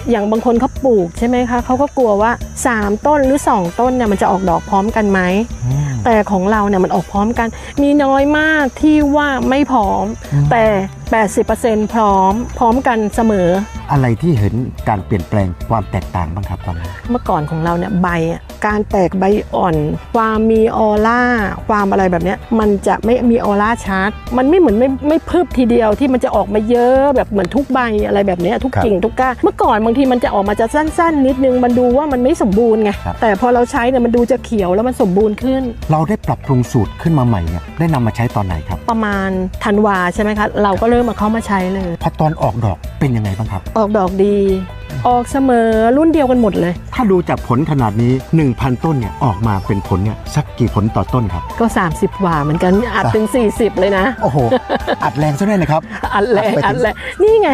อย่างบางคนเขาปลูกใช่ไหมคะเขาก็กลัวว่า3ต้นหรือ2ต้นเนี่ยมันจะออกดอกพร้อมกันไหมแต่ของเราเนี่ยมันออกพร้อมกันมีน้อยมากที่ว่าไม่พร้อมแต่ 80% พร้อมกันเสมออะไรที่เห็นการเปลี่ยนแปลงความแตกต่างบ้างครับตอนนี้เมื่อก่อนของเราเนี่ยใบการแตกใบอ่อนความมีออร่าความอะไรแบบนี้มันจะไม่มีออร่าชัดมันไม่เหมือนไม่พึบทีเดียวที่มันจะออกมาเยอะแบบเหมือนทุกใบอะไรแบบนี้ทุกกิ่งทุกก้านเมื่อก่อนบางทีมันจะออกมาจะสั้นๆนิดนึงมันดูว่ามันไม่สมบูรณ์ไงแต่พอเราใช้เนี่ยมันดูจะเขียวแล้วมันสมบูรณ์ขึ้นเราได้ปรับปรุงสูตรขึ้นมาใหม่เนี่ยได้นำมาใช้ตอนไหนครับประมาณธันวาใช่ไหมคะเราก็เริ่มมาเข้ามาใช้เลยพอตอนออกดอกเป็นยังไงบ้างครับออกดอกดีออกเสมอรุ่นเดียวกันหมดเลยถ้าดูจากผลขนาดนี้ 1,000 ต้นเนี่ยออกมาเป็นผลเนี่ยสักกี่ผลต่อต้นครับก็30กว่าเหมือนกันอัดถึง40เลยนะโอ้โหอัดแรงซะด้วยนะครับอัดแรงนี่ไง